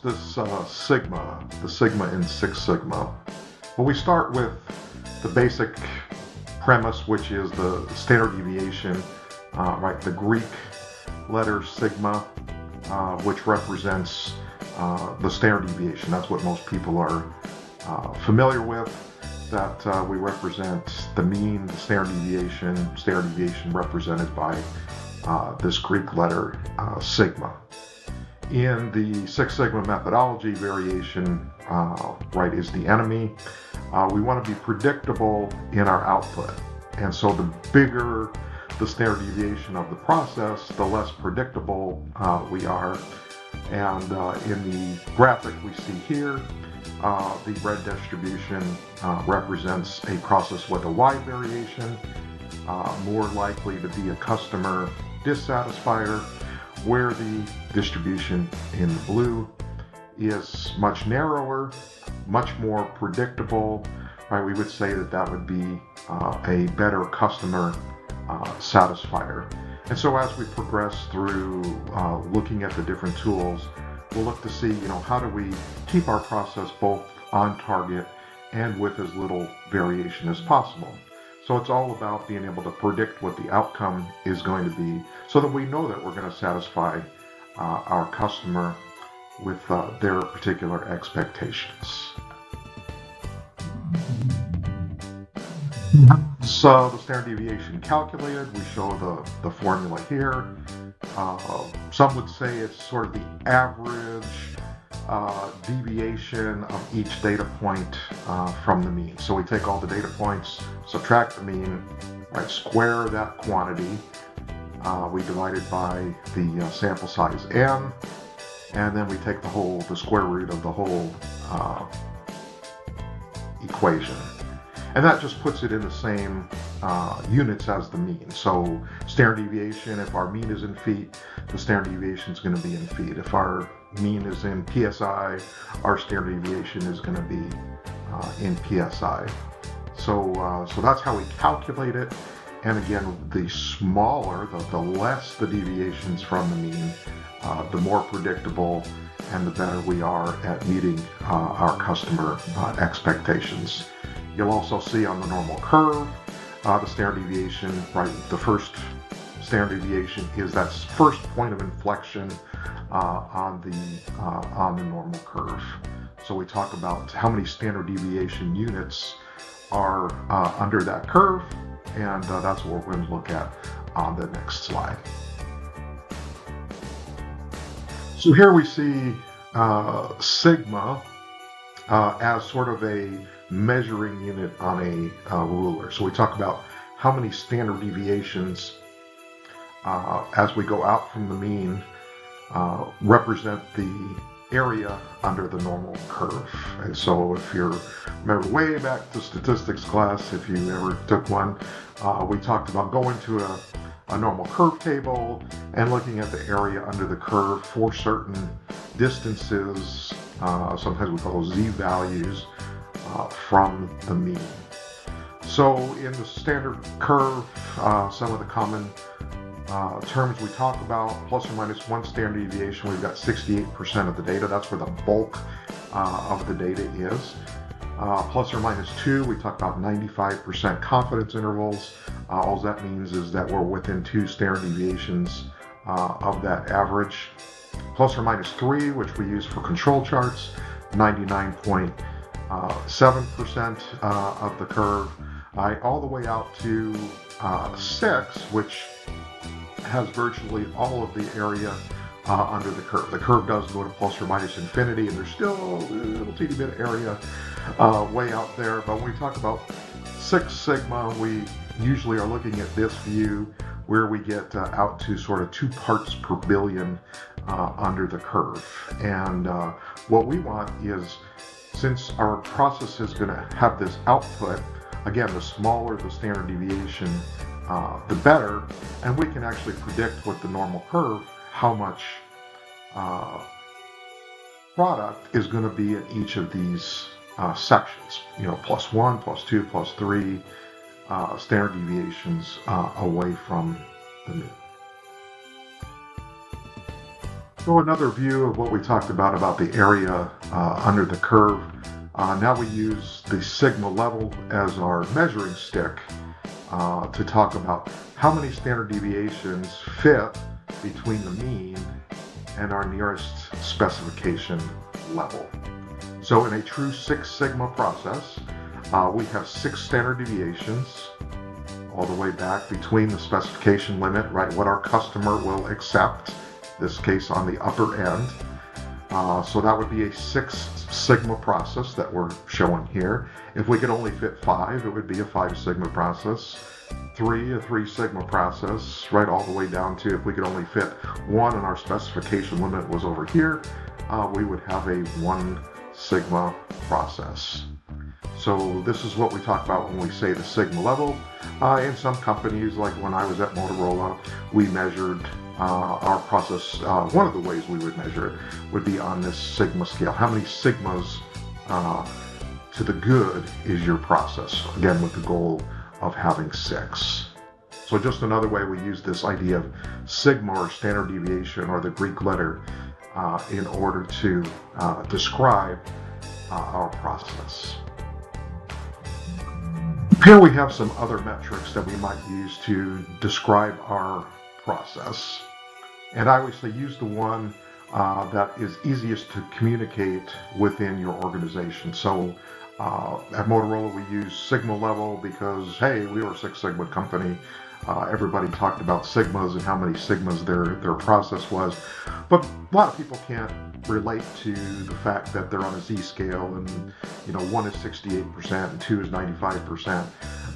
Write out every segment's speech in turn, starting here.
this sigma, the sigma in Six Sigma? Well, we start with the basic premise, which is the standard deviation, right? The Greek letter sigma, which represents the standard deviation. That's what most people are familiar with, that we represent the mean, the standard deviation represented by this Greek letter sigma. In the Six Sigma methodology, variation, right, is the enemy. We want to be predictable in our output. And so the bigger the standard deviation of the process, the less predictable we are. And in the graphic we see here, the red distribution represents a process with a wide variation, more likely to be a customer dissatisfier, where the distribution in the blue is much narrower, much more predictable, right? We would say that that would be a better customer satisfier. And so as we progress through looking at the different tools, we'll look to see, how do we keep our process both on target and with as little variation as possible. So it's all about being able to predict what the outcome is going to be so that we know that we're going to satisfy our customer with their particular expectations. So the standard deviation calculated, we show the formula here. Some would say it's sort of the average deviation of each data point from the mean. So we take all the data points, subtract the mean, right, square that quantity. We divide it by the sample size n, and then we take the square root of the whole equation. And that just puts it in the same units as the mean. So standard deviation, if our mean is in feet, the standard deviation is going to be in feet. If our mean is in PSI, our standard deviation is going to be in PSI. So that's how we calculate it. And again, the smaller, the less the deviations from the mean, the more predictable and the better we are at meeting our customer expectations. You'll also see on the normal curve, the standard deviation, right? The first standard deviation is that first point of inflection on the normal curve. So we talk about how many standard deviation units are under that curve, and that's what we're going to look at on the next slide. So here we see sigma as sort of a measuring unit on a ruler. So we talk about how many standard deviations as we go out from the mean represent the area under the normal curve. And so if you remember way back to statistics class, if you ever took one, we talked about going to a normal curve table and looking at the area under the curve for certain distances, sometimes we call those z-values, from the mean. So in the standard curve, some of the common terms we talk about, plus or minus one standard deviation, we've got 68% of the data. That's where the bulk of the data is. Plus or minus 2, we talk about 95% confidence intervals. All that means is that we're within 2 standard deviations of that average. Plus or minus 3, which we use for control charts, 99.7% of the curve, all the way out to 6, which has virtually all of the area under the curve. The curve does go to plus or minus infinity, and there's still a little teeny bit of area way out there. But when we talk about Six Sigma, we usually are looking at this view where we get out to sort of 2 parts per billion under the curve. And what we want is, since our process is going to have this output, again, the smaller the standard deviation, the better, and we can actually predict with the normal curve how much product is going to be in each of these sections. Plus 1, plus 2, plus 3 standard deviations away from the mean. So another view of what we talked about the area under the curve. Now we use the sigma level as our measuring stick to talk about how many standard deviations fit between the mean and our nearest specification level. So in a true Six Sigma process, we have 6 standard deviations all the way back between the specification limit, right, what our customer will accept, this case on the upper end. So that would be a 6 Sigma process that we're showing here. If we could only fit 5, it would be a 5 Sigma process. 3, a 3 Sigma process, right all the way down to if we could only fit 1 and our specification limit was over here, we would have a 1 Sigma process. So this is what we talk about when we say the Sigma level. In some companies, like when I was at Motorola, we measured our process. One of the ways we would measure it would be on this Sigma scale. How many Sigmas to the good is your process? Again, with the goal of having 6. So just another way we use this idea of Sigma or standard deviation or the Greek letter in order to describe our process. Here we have some other metrics that we might use to describe our process. And I always say use the one that is easiest to communicate within your organization. So at Motorola we use Sigma level because, hey, we were a Six Sigma company. Everybody talked about Sigmas and how many Sigmas their process was. But a lot of people can't relate to the fact that they're on a Z scale and 1 is 68% and 2 is 95%.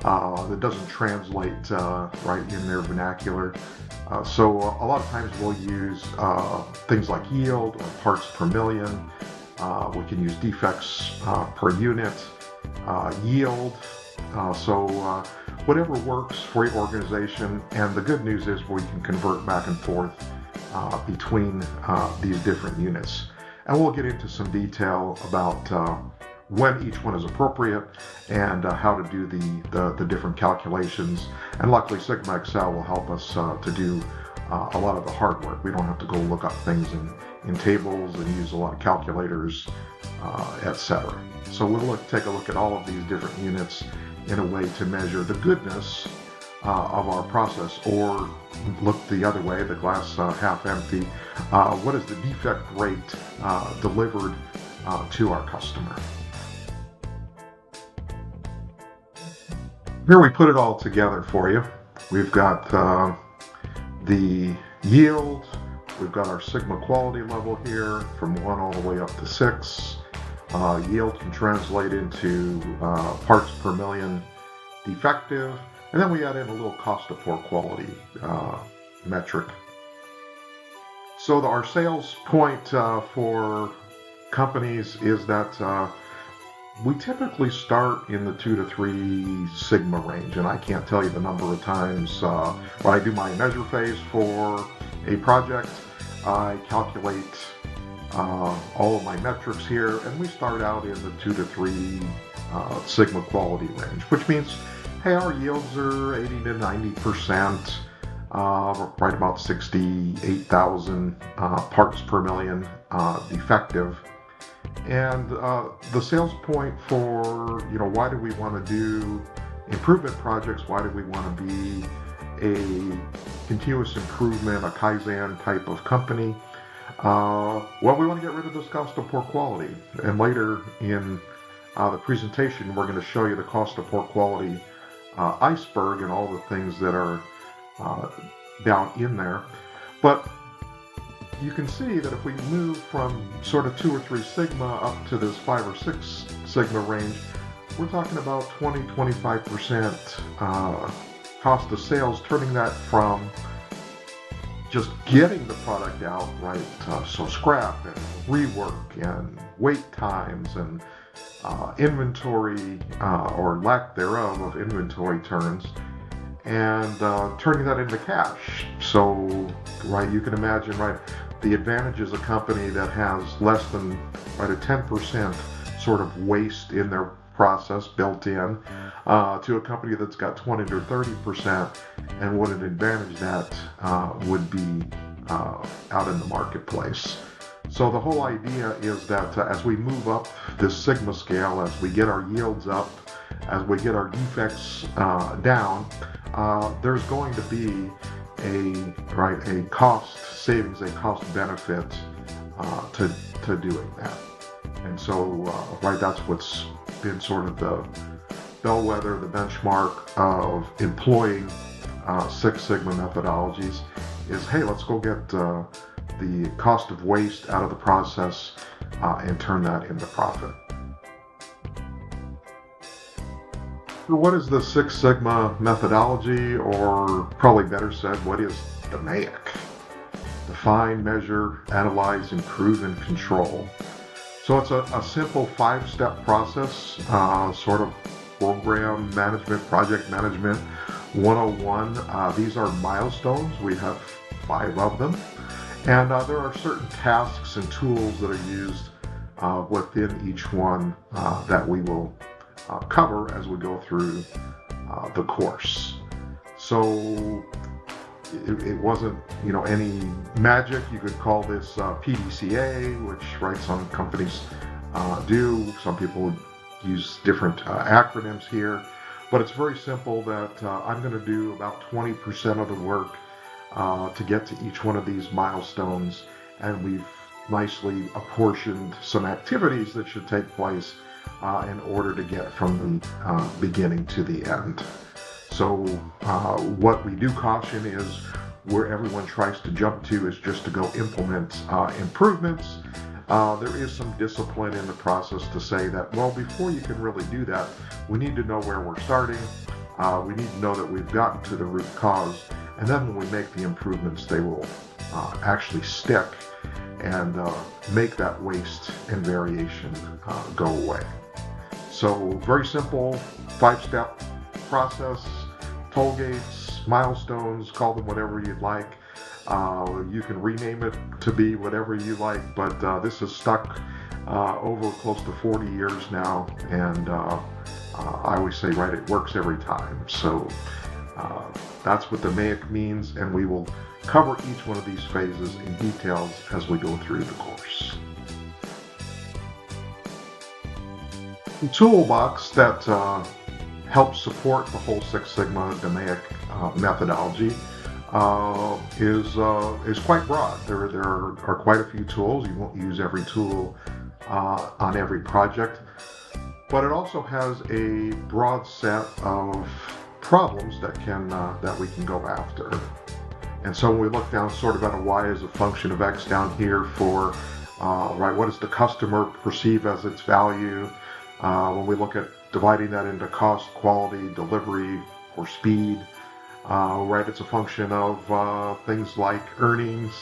That doesn't translate right in their vernacular. So a lot of times we'll use things like yield or parts per million. We can use defects per unit, yield. So whatever works for your organization. And the good news is we can convert back and forth between these different units. And we'll get into some detail about when each one is appropriate and how to do the different calculations. And luckily Sigma Excel will help us to do a lot of the hard work. We don't have to go look up things in tables and use a lot of calculators, etc. So we'll take a look at all of these different units in a way to measure the goodness of our process, or look the other way, the glass half empty. What is the defect rate delivered to our customer? Here we put it all together for you. We've got the yield, we've got our Sigma quality level here from 1 all the way up to 6. Yield can translate into parts per million defective, and then we add in a little cost of poor quality metric. So our sales point for companies is that we typically start in the 2 to 3 Sigma range, and I can't tell you the number of times when I do my measure phase for a project, I calculate all of my metrics here, and we start out in the 2 to 3 Sigma quality range, which means, hey, our yields are 80 to 90%, right about 68,000 parts per million defective. And the sales point for, why do we want to do improvement projects? Why do we want to be a continuous improvement, a Kaizen type of company? Well, we want to get rid of this cost of poor quality. And later in the presentation, we're going to show you the cost of poor quality iceberg and all the things that are down in there. But you can see that if we move from sort of 2 or 3 Sigma up to this 5 or 6 Sigma range, we're talking about 20-25% cost of sales, turning that from just getting the product out, right, so scrap and rework and wait times and inventory or lack thereof of inventory turns, and turning that into cash. So, right, you can imagine, right, the advantages a company that has less than, right, a 10% sort of waste in their process built in to a company that's got 20 to 30%, and what an advantage that would be out in the marketplace. So the whole idea is that as we move up this sigma scale, as we get our yields up, as we get our defects down, there's going to be a cost savings, a cost benefit to doing that. And so that's what's been sort of the bellwether, the benchmark of employing Six Sigma methodologies is, hey, let's go get the cost of waste out of the process and turn that into profit. What is the Six Sigma methodology, or probably better said, what is DMAIC? Define, measure, analyze, improve, and control. So it's a simple 5-step process, sort of program management, project management 101. These are milestones. We have 5 of them. And there are certain tasks and tools that are used within each one that we will cover as we go through the course. So it wasn't, any magic. You could call this PDCA, which some companies do. Some people would use different acronyms here, but it's very simple that I'm going to do about 20% of the work to get to each one of these milestones, and we've nicely apportioned some activities that should take place in order to get from the beginning to the end. So what we do caution is where everyone tries to jump to is just to go implement improvements. There is some discipline in the process to say that, well, before you can really do that, we need to know where we're starting. We need to know that we've gotten to the root cause, and then when we make the improvements, they will actually stick and make that waste and variation go away. So very simple 5-step process, toll gates, milestones, call them whatever you'd like. You can rename it to be whatever you like, but this has stuck over close to 40 years now, and I always say, it works every time. So that's what the DMAIC means, and we will cover each one of these phases in details as we go through the course. The toolbox that helps support the whole Six Sigma DMAIC methodology is quite broad. There are quite a few tools. You won't use every tool on every project, but it also has a broad set of problems that we can go after. And so when we look down sort of at a y as a function of x down here for what does the customer perceive as its value? When we look at dividing that into cost, quality, delivery, or speed, it's a function of things like earnings,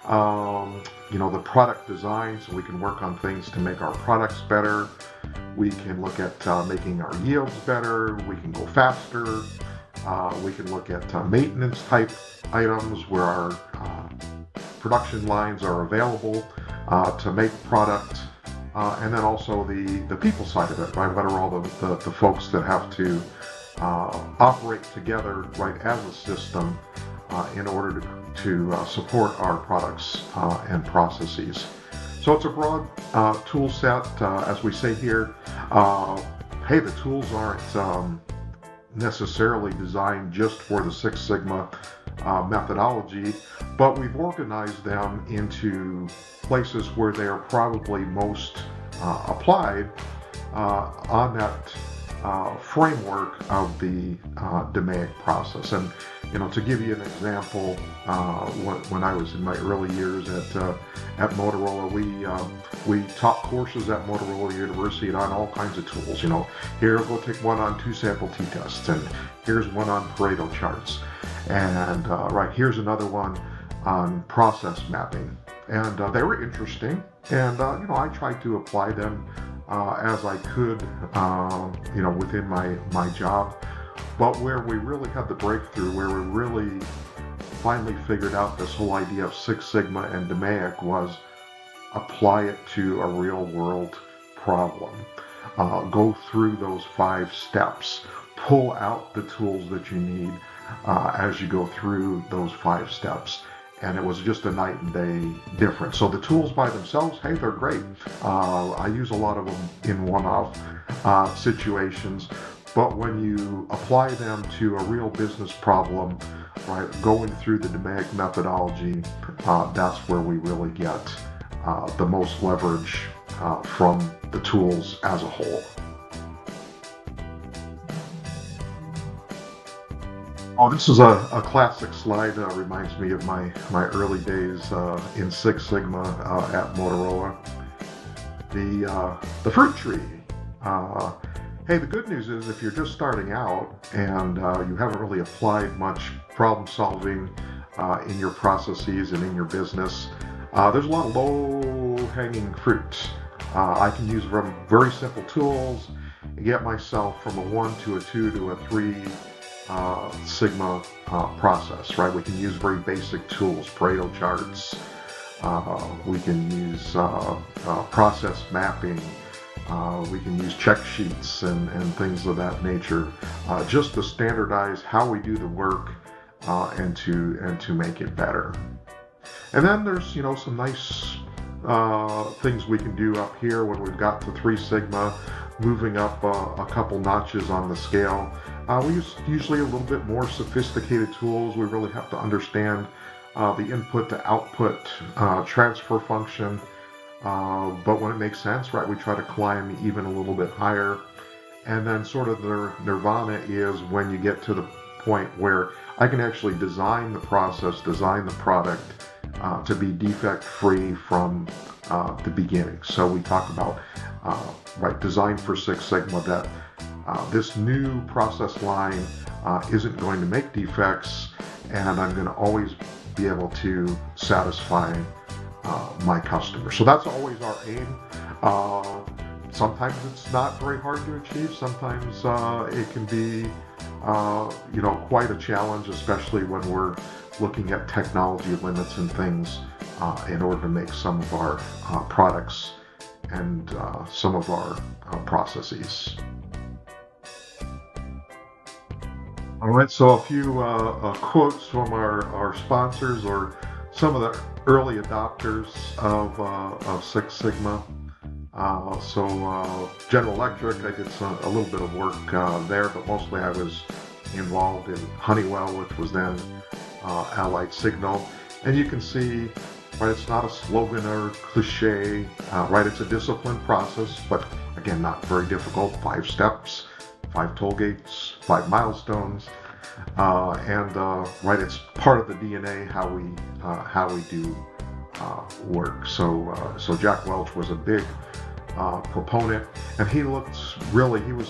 the product design, so we can work on things to make our products better. We can look at making our yields better. We can go faster. We can look at maintenance type items where our production lines are available to make product. And then also the people side of it, what are all the folks that have to operate together, as a system in order to support our products and processes. So it's a broad tool set. As we say here, the tools aren't necessarily designed just for the Six Sigma methodology, but we've organized them into places where they are probably most applied on that framework of the DMAIC process. And to give you an example, when I was in my early years at Motorola, we taught courses at Motorola University on all kinds of tools. Here we'll take one on 2-sample t-tests, and here's one on Pareto charts, and here's another one on process mapping. And they were interesting, and I tried to apply them as I could, within my job. But where we really had the breakthrough, where we really finally figured out this whole idea of Six Sigma and DMAIC, was apply it to a real world problem. Go through those 5 steps. Pull out the tools that you need as you go through those 5 steps, and it was just a night and day difference. So the tools by themselves, hey, they're great. I use a lot of them in one-off situations, but when you apply them to a real business problem, right, going through the DMAIC methodology, that's where we really get the most leverage from the tools as a whole. Oh, this is a classic slide. Reminds me of my early days in Six Sigma at Motorola. The fruit tree. Hey, the good news is if you're just starting out and you haven't really applied much problem solving in your processes and in your business, there's a lot of low-hanging fruit. I can use very simple tools and get myself from a 1 to a 2 to a 3 Sigma process, right? We can use very basic tools, Pareto charts. We can use process mapping. We can use check sheets and things of that nature, just to standardize how we do the work and to make it better. And then there's some nice things we can do up here when we've got to 3 Sigma, moving up a couple notches on the scale. We use usually a little bit more sophisticated tools. We really have to understand the input to output transfer function. But when it makes sense, right, we try to climb even a little bit higher. And then sort of the nirvana is when you get to the point where I can actually design the process, design the product to be defect-free from the beginning. So we talk about design for Six Sigma, that this new process line isn't going to make defects, and I'm going to always be able to satisfy my customer. So that's always our aim. Sometimes it's not very hard to achieve. Sometimes it can be quite a challenge, especially when we're looking at technology limits and things in order to make some of our products and some of our processes. All right, so a few quotes from our sponsors or some of the early adopters of Six Sigma. General Electric, I did a little bit of work there, but mostly I was involved in Honeywell, which was then Allied Signal. And you can see, right, it's not a slogan or cliche, right, it's a disciplined process, but again, not very difficult. 5 steps, 5 toll gates, 5 milestones, right, it's part of the DNA how we do work. So Jack Welch was a big proponent, and he was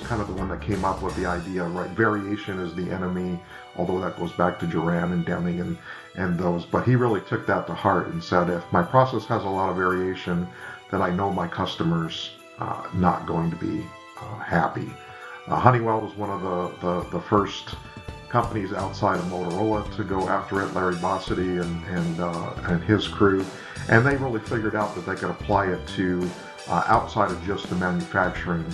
kind of the one that came up with the idea, right? Variation is the enemy, although that goes back to Duran and Deming and those, but he really took that to heart and said, if my process has a lot of variation, then I know my customer's not going to be happy. Honeywell was one of the first companies outside of Motorola to go after it, Larry Bossidy and his crew, and they really figured out that they could apply it to outside of just the manufacturing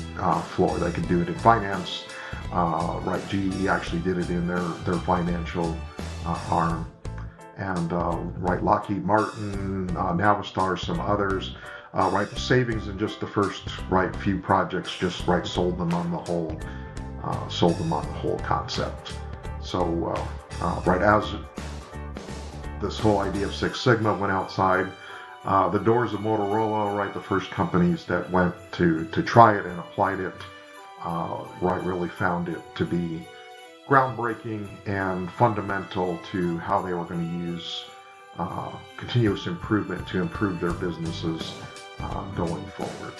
floor. They could do it in finance, right? GE actually did it in their financial arm, and right, Lockheed Martin, Navistar, some others, right, the savings in just the first few projects just sold them on the whole concept. So right, as this whole idea of Six Sigma went outside the doors of Motorola, right, the first companies that went to try it and applied it, right, really found it to be groundbreaking and fundamental to how they were going to use continuous improvement to improve their businesses going forward.